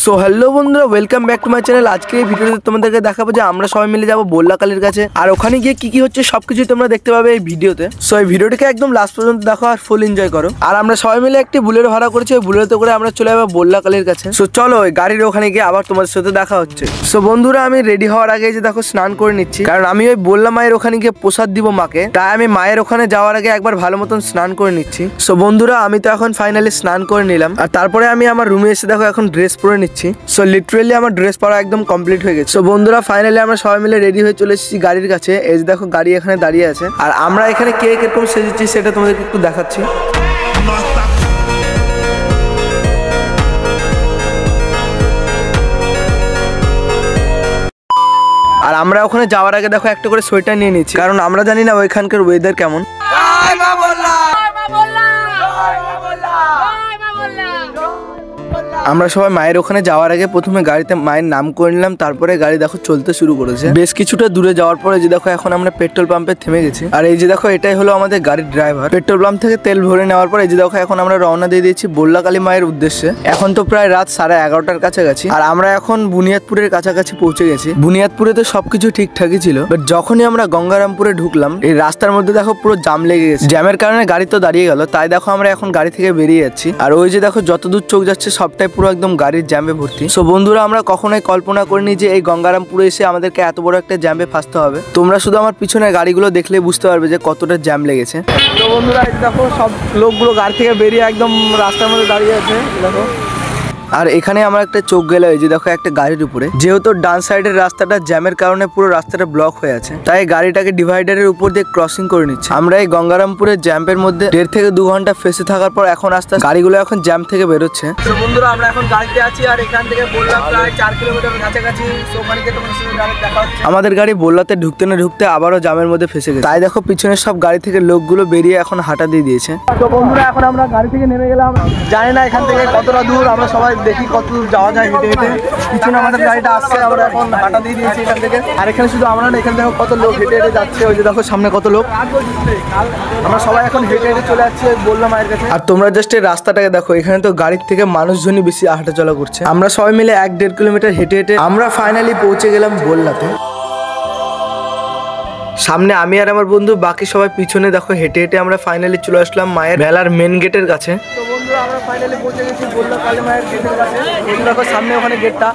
So hello বন্ধুরা, welcome back to my channel. আজকে এই ভিডিওতে তোমাদেরকে দেখাবো যে আমরা সবাই মিলে যাবো বল্লাকালীর কাছে, আর ওখানে গিয়ে কি কি হচ্ছে সবকিছু তোমরা দেখতে পাবে এই ভিডিওতে। সো এই ভিডিওটিকে একদম লাস্ট পর্যন্ত দেখো আর ফুল এনজয় করো। আর আমরা সবাই মিলে একটি বুলেরো ভাড়া করেছি, ওই বুলেরোতে করে আমরা চলে যাবো বল্লাকালীর কাছে। সো চলো ওই গাড়ির ওখানে গিয়ে আবার তোমাদের সাথে দেখা হচ্ছে। সো বন্ধুরা, আমি রেডি হওয়ার আগে যে দেখো স্নান করে নিচ্ছি, কারণ আমি ওই বল্লা মায়ের ওখানে গিয়ে প্রসাদ দিব মাকে, তাই আমি মায়ের ওখানে যাওয়ার আগে একবার ভালো মতন স্নান করে নিচ্ছি। সো বন্ধুরা, আমি তো এখন ফাইনালি স্নান করে নিলাম, আর তারপরে আমি আমার রুমে এসে দেখো এখন ড্রেস পরে নিচ্ছি। সো লিটারেলি আমার ড্রেস পরা একদম কমপ্লিট হয়ে গেছে। সো বন্ধুরা, ফাইনালি আমরা সবাই মিলে রেডি হয়ে চলে এসেছি গাড়ির কাছে। এই যে দেখো গাড়ি এখানে দাঁড়িয়ে আছে, আর আমরা এখানে কে কিরকম সেজেছি সেটা তোমাদেরকে একটু দেখাচ্ছি। আর আমরা ওখানে যাওয়ার আগে দেখো একটা করে সোয়েটার নিয়ে নিচ্ছি, কারণ আমরা জানি না ওইখানকার ওয়েদার কেমন। আমরা সবাই মায়ের ওখানে যাওয়ার আগে প্রথমে গাড়িতে মায়ের নাম করে নিলাম, তারপরে গাড়ি দেখো চলতে শুরু করেছে। বেশ কিছুটা দূরে যাওয়ার পরে যে দেখো এখন আমরা পেট্রোল পাম্পে থেমে গেছি, আর এই যে দেখো এটাই হলো আমাদের গাড়ির ড্রাইভার। পেট্রোল পাম্প থেকে তেল ভরে নেওয়ার পর এই যে দেখো এখন আমরা রওনা দিয়ে দিয়েছি বল্লাকালী মায়ের উদ্দেশ্যে। এখন তো প্রায় রাত 11:30টার কাছাকাছি, আর আমরা এখন বুনিয়াদপুরের কাছাকাছি পৌঁছে গেছি। বুনিয়াদপুরে তো সবকিছু ঠিকঠাকই ছিল, বাট যখনই আমরা গঙ্গারামপুরে ঢুকলাম এই রাস্তার মধ্যে দেখো পুরো জাম লেগে গেছে। জ্যামের কারণে গাড়ি তো দাঁড়িয়ে গেল, তাই দেখো আমরা এখন গাড়ি থেকে বেরিয়ে যাচ্ছি। আর ওই যে দেখো যতদূর চোখ যাচ্ছে সবটাই পুরো একদম গাড়ির জ্যামে ভর্তি। সো বন্ধুরা, আমরা কখনোই কল্পনা করিনি যে এই গঙ্গারামপুরে এসে আমাদেরকে এত বড় একটা জ্যামে ফাঁসতে হবে। তোমরা শুধু আমার পিছনে গাড়িগুলো দেখলেই বুঝতে পারবে যে কতটা জ্যাম লেগেছে। তো বন্ধুরা, দেখো সব লোকগুলো গাড়ি থেকে বেরিয়ে একদম রাস্তার মধ্যে দাঁড়িয়ে আছে দেখো। আর এখানে আমার একটা চোখ গেল, এই যে দেখো একটা গাড়ির উপরে, যেহেতু ডান সাইডের রাস্তাটা জ্যামের কারণে পুরো রাস্তাটা ব্লক হয়ে আছে, তাই গাড়িটাকে ডিভাইডারের উপর দিয়ে ক্রসিং করে নিচ্ছে। আমরা এই গঙ্গারামপুরের জ্যামের মধ্যে 1.5 থেকে 2 ঘন্টা ফেসে থাকার পর এখন আস্তে আস্তে গাড়িগুলো এখন জ্যাম থেকে বেরোচ্ছে। তো বন্ধুরা, আমরা এখন গাড়িতে আছি, আর এখান থেকে বললাম প্রায় 4 কিলোমিটার কাছাকাছি। আমাদের গাড়ি বললাতে ঢুকতে না ঢুকতে আবারও জ্যামের মধ্যে ফেসে গেছে, তাই দেখো পিছনের সব গাড়ি থেকে লোকগুলো বেরিয়ে এখন হাঁটা দিয়ে দিয়েছে। তো বন্ধুরা, এখন আমরা গাড়ি থেকে নেমে গেলাম। জানি না এখান থেকে কতটা দূর, আমরা সবাই দেখি কত দূর যাওয়া যায় হেঁটে হেঁটে। পিছনে আমাদের গাড়িটা আসছে, আমরা এখন হাঁটা দিয়ে দিয়েছি এখান থেকে। আর এখানে শুধু আমরা না, এখানে দেখো কত লোক হেঁটে হেঁটে যাচ্ছে। ওই যে দেখো সামনে কত লোক। আমরা সবাই এখন হেঁটে হেঁটে চলে যাচ্ছি বললাম মায়ের কাছে। আর তোমরা জাস্ট এই রাস্তাটাকে দেখো, এখানে তো গাড়ির থেকে মানুষজনই বেশি হাঁটা চলা করছে। আমরা সবাই মিলে 1-1.5 কিলোমিটার হেঁটে হেঁটে আমরা ফাইনালি পৌঁছে গেলাম বললাতে। সামনে আমি আর আমার বন্ধু, বাকি সবাই পিছনে দেখো হেঁটে হেঁটে আমরা ফাইনালি চলে আসলাম মায়ের মেলার মেন গেটের কাছে। তো বন্ধুরা, আমরা ফাইনালি পৌঁছে গেছি বল্লাকালী মায়ের গেটের কাছে। এই দেখো সামনে ওখানে গেটটা।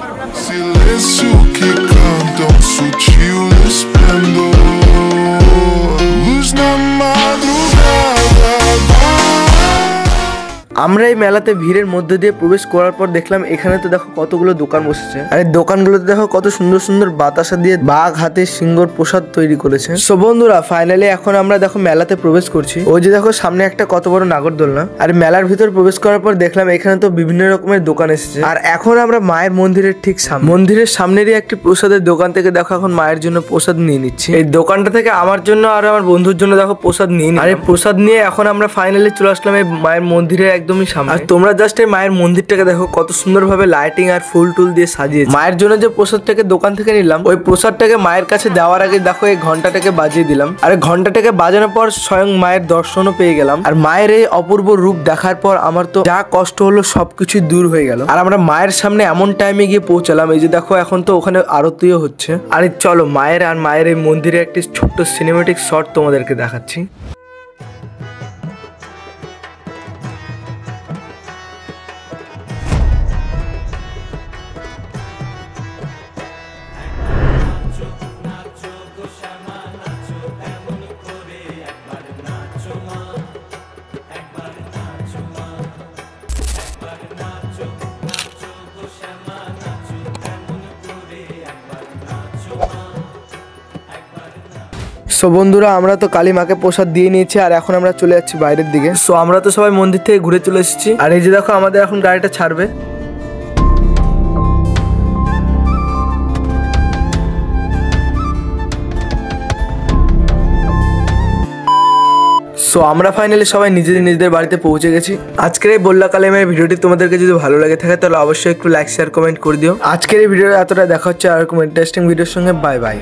আমরা এই মেলাতে ভিড়ের মধ্যে দিয়ে প্রবেশ করার পর দেখলাম এখানে তো দেখো কতগুলো দোকান বসেছে, আর এই দোকানগুলোতে দেখো কত সুন্দর সুন্দর বাতাসা দিয়ে বাঘ হাতে সিংহর প্রসাদ তৈরি করেছে। সো বন্ধুরা, ফাইনালি এখন আমরা দেখো মেলাতে প্রবেশ করছি। ওই যে দেখো সামনে একটা কত বড় নাগরদোলনা। আর মেলার ভিতর প্রবেশ করার পর দেখলাম এখানে তো বিভিন্ন রকমের দোকান এসেছে। আর এখন আমরা মায়ের মন্দিরের ঠিক সামনে, মন্দিরের সামনেরই একটি প্রসাদের দোকান থেকে দেখো এখন মায়ের জন্য প্রসাদ নিয়ে নিচ্ছি। এই দোকানটা থেকে আমার জন্য আর আমার বন্ধুর জন্য দেখো প্রসাদ নিয়ে নিই। আর এই প্রসাদ নিয়ে এখন আমরা ফাইনালি চলে আসলাম এই মায়ের মন্দিরের একদমই সামনে। আর তোমরা জাস্ট এই মায়ের মন্দিরটাকে দেখো কত সুন্দরভাবে লাইটিং আর ফুল টুল দিয়ে সাজিয়েছে। মায়ের জন্য যে প্রসাদটাকে দোকান থেকে নিলাম, ওই প্রসাদটাকে মায়ের কাছে দেওয়ার আগে দেখো এই ঘন্টাটাকে বাজিয়ে দিলাম। আর ঘন্টাটাকে বাজানোর পর স্বয়ং মায়ের দর্শনও পেয়ে গেলাম। আর মায়ের এই অপূর্ব রূপ দেখার পর আমার তো যা কষ্ট হলো সবকিছু দূর হয়ে গেল। আর আমরা মায়ের সামনে এমন টাইমে গিয়ে পৌঁছালাম, এই যে দেখো এখন তো ওখানে আরতিও হচ্ছে। আর চলো মায়ের আর মায়ের এই মন্দিরে একটি ছোট্ট সিনেমেটিক শট তোমাদেরকে দেখাচ্ছি। সো বন্ধুরা, আমরা তো কালী মাকে প্রসাদ দিয়ে নিয়েছি, আর এখন আমরা চলে যাচ্ছি বাইরের দিকে। সো আমরা তো সবাই মন্দির থেকে ঘুরে চলে এসেছি, আর এই যে দেখো আমাদের এখন গাড়িটা ছাড়বে। সো আমরা ফাইনালি সবাই নিজেদের বাড়িতে পৌঁছে গেছি। আজকের এই বল্লাকালী মায়ের ভিডিওটি তোমাদেরকে যদি ভালো লাগে থাকে তাহলে অবশ্যই একটু লাইক শেয়ার কমেন্ট করে দিও। আজকের এই ভিডিওটা এতটা দেখা হচ্ছে আর কোনো ইন্টারেস্টিং ভিডিওর সঙ্গে। Bye bye.